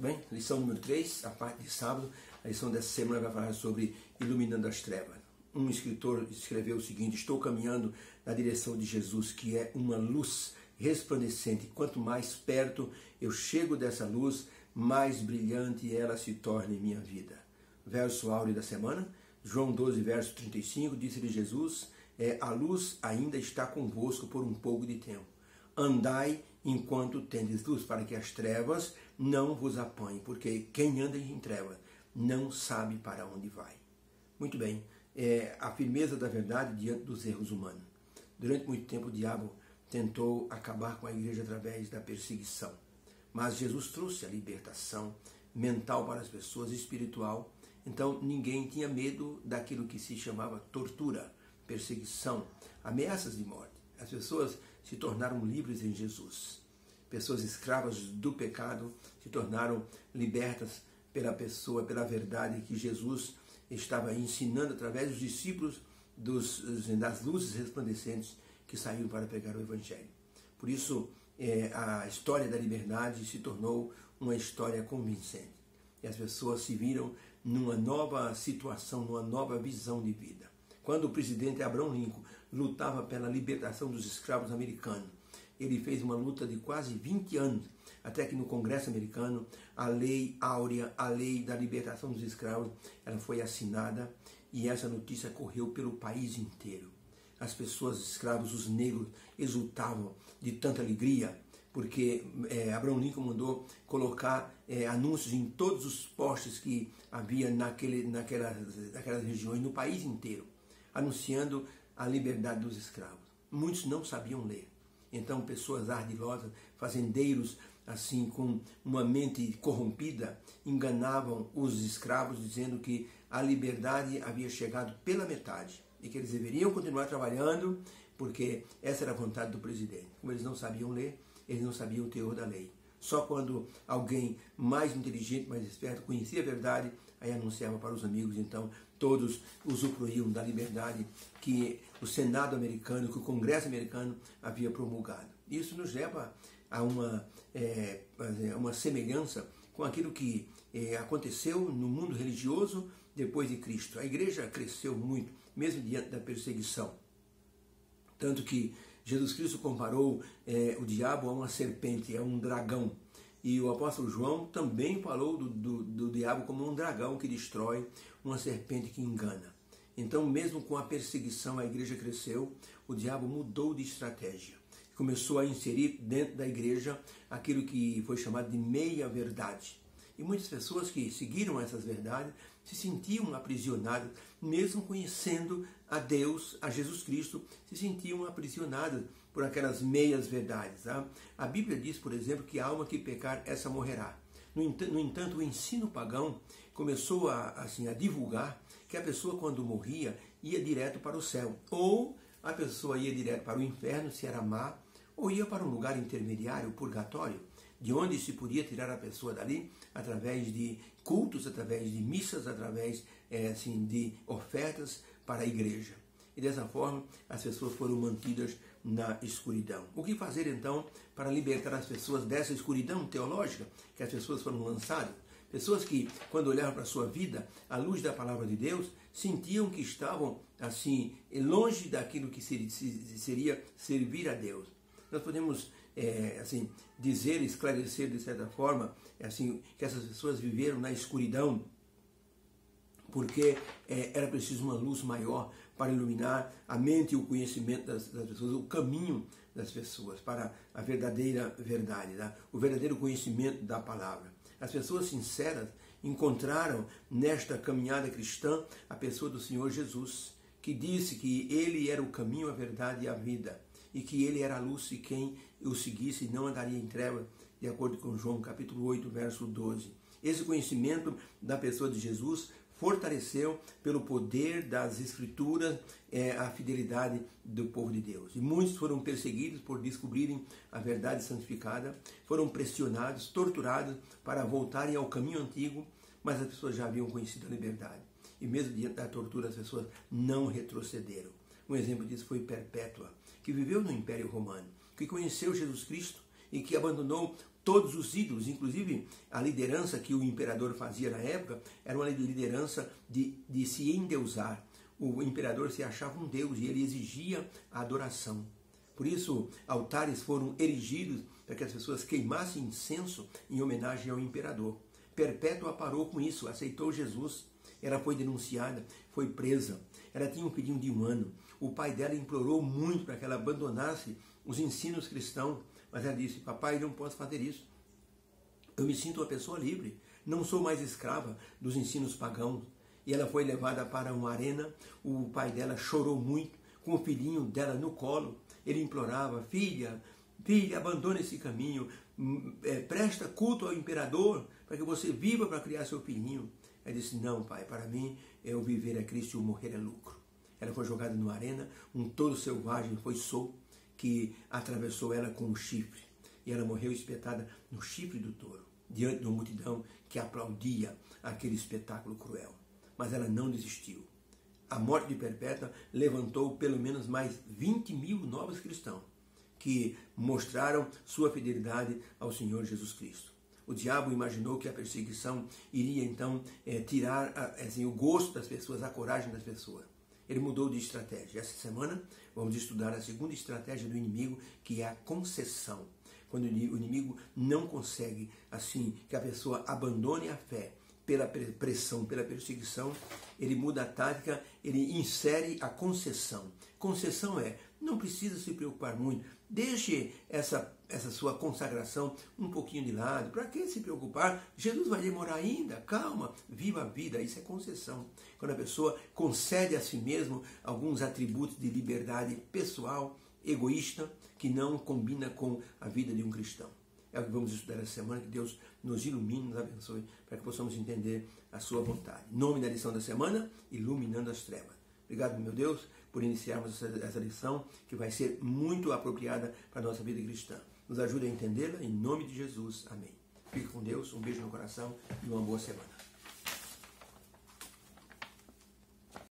Bem, lição número 3, a parte de sábado. A lição dessa semana vai falar sobre iluminando as trevas. Um escritor escreveu o seguinte: estou caminhando na direção de Jesus, que é uma luz resplandecente. Quanto mais perto eu chego dessa luz, mais brilhante ela se torna em minha vida. Verso áureo da semana, João 12, verso 35, disse-lhe Jesus: a luz ainda está convosco por um pouco de tempo. Andai enquanto tendes luz, para que as trevas não vos apanhem, porque quem anda em trevas não sabe para onde vai. Muito bem, a firmeza da verdade diante dos erros humanos. Durante muito tempo o diabo tentou acabar com a igreja através da perseguição, mas Jesus trouxe a libertação mental para as pessoas, espiritual. Então ninguém tinha medo daquilo que se chamava tortura, perseguição, ameaças de morte. As pessoas se tornaram livres em Jesus. Pessoas escravas do pecado se tornaram libertas pela pessoa, pela verdade que Jesus estava ensinando através dos discípulos, das luzes resplandecentes que saíram para pregar o Evangelho. Por isso, a história da liberdade se tornou uma história convincente. E as pessoas se viram numa nova situação, numa nova visão de vida. Quando o presidente Abraham Lincoln lutava pela libertação dos escravos americanos, ele fez uma luta de quase 20 anos, até que no Congresso americano, a lei áurea, a lei da libertação dos escravos, ela foi assinada e essa notícia correu pelo país inteiro. As pessoas, os escravos, os negros, exultavam de tanta alegria, porque Abraham Lincoln mandou colocar anúncios em todos os postes que havia naquelas regiões, no país inteiro, anunciando a liberdade dos escravos. Muitos não sabiam ler. Então, pessoas ardilosas, fazendeiros, assim, com uma mente corrompida, enganavam os escravos, dizendo que a liberdade havia chegado pela metade e que eles deveriam continuar trabalhando, porque essa era a vontade do presidente. Como eles não sabiam ler, eles não sabiam o teor da lei. Só quando alguém mais inteligente, mais esperto, conhecia a verdade, aí anunciava para os amigos. Então, todos usufruíam da liberdade que o Senado americano, que o Congresso americano havia promulgado. Isso nos leva a uma semelhança com aquilo que aconteceu no mundo religioso depois de Cristo. A igreja cresceu muito, mesmo diante da perseguição. Tanto que Jesus Cristo comparou o diabo a uma serpente, a um dragão. E o apóstolo João também falou do diabo como um dragão que destrói, uma serpente que engana. Então, mesmo com a perseguição, a igreja cresceu, o diabo mudou de estratégia. Começou a inserir dentro da igreja aquilo que foi chamado de meia-verdade. E muitas pessoas que seguiram essas verdades se sentiam aprisionadas, mesmo conhecendo a Deus, a Jesus Cristo, se sentiam aprisionadas por aquelas meias-verdades. Tá? A Bíblia diz, por exemplo, que a alma que pecar, essa morrerá. No entanto, o ensino pagão começou a divulgar que a pessoa, quando morria, ia direto para o céu. Ou a pessoa ia direto para o inferno, se era má, ou ia para um lugar intermediário, o purgatório, de onde se podia tirar a pessoa dali através de cultos, através de missas, através de ofertas para a igreja. E dessa forma as pessoas foram mantidas na escuridão. O que fazer então para libertar as pessoas dessa escuridão teológica que as pessoas foram lançadas? Pessoas que, quando olhavam para a sua vida, à luz da palavra de Deus, sentiam que estavam assim longe daquilo que seria servir a Deus. Nós podemos dizer, esclarecer de certa forma, que essas pessoas viveram na escuridão, porque era preciso uma luz maior para iluminar a mente e o conhecimento das pessoas, o caminho das pessoas para a verdadeira verdade, tá? O verdadeiro conhecimento da palavra. As pessoas sinceras encontraram nesta caminhada cristã a pessoa do Senhor Jesus, que disse que Ele era o caminho, a verdade e a vida, e que Ele era a luz, e quem o seguisse não andaria em trevas, de acordo com João capítulo 8, verso 12. Esse conhecimento da pessoa de Jesus fortaleceu pelo poder das Escrituras a fidelidade do povo de Deus. E muitos foram perseguidos por descobrirem a verdade santificada, foram pressionados, torturados para voltarem ao caminho antigo, mas as pessoas já haviam conhecido a liberdade. E mesmo diante da tortura, as pessoas não retrocederam. Um exemplo disso foi Perpétua, que viveu no Império Romano, que conheceu Jesus Cristo e que abandonou todos os ídolos, inclusive a liderança que o imperador fazia na época, era uma liderança de se endeusar. O imperador se achava um deus e ele exigia a adoração. Por isso, altares foram erigidos para que as pessoas queimassem incenso em homenagem ao imperador. Perpétua parou com isso, aceitou Jesus. Ela foi denunciada, foi presa. Ela tinha um filhinho de 1 ano. O pai dela implorou muito para que ela abandonasse os ensinos cristãos. Mas ela disse: papai, não posso fazer isso. Eu me sinto uma pessoa livre. Não sou mais escrava dos ensinos pagãos. E ela foi levada para uma arena. O pai dela chorou muito, com o filhinho dela no colo. Ele implorava: filha, abandone esse caminho. Presta culto ao imperador para que você viva para criar seu filhinho. Ela disse: não, pai, para mim o viver é Cristo e o morrer é lucro. Ela foi jogada numa arena, um touro selvagem foi solto, que atravessou ela com um chifre. E ela morreu espetada no chifre do touro, diante de uma multidão que aplaudia aquele espetáculo cruel. Mas ela não desistiu. A morte de Perpétua levantou pelo menos mais 20 mil novos cristãos, que mostraram sua fidelidade ao Senhor Jesus Cristo. O diabo imaginou que a perseguição iria então tirar assim, o gosto das pessoas, a coragem das pessoas. Ele mudou de estratégia. Essa semana vamos estudar a segunda estratégia do inimigo, que é a concessão. Quando o inimigo não consegue assim que a pessoa abandone a fé pela pressão, pela perseguição, ele muda a tática, ele insere a concessão. Concessão é: não precisa se preocupar muito, deixe essa sua consagração um pouquinho de lado. Para que se preocupar? Jesus vai demorar ainda, calma, viva a vida. Isso é concessão. Quando a pessoa concede a si mesmo alguns atributos de liberdade pessoal, egoísta, que não combina com a vida de um cristão. É o que vamos estudar essa semana. Que Deus nos ilumine, nos abençoe, para que possamos entender a sua vontade. Nome da lição da semana: Iluminando as Trevas. Obrigado, meu Deus, por iniciarmos essa lição, que vai ser muito apropriada para a nossa vida cristã. Nos ajude a entendê-la, em nome de Jesus. Amém. Fique com Deus, um beijo no coração e uma boa semana.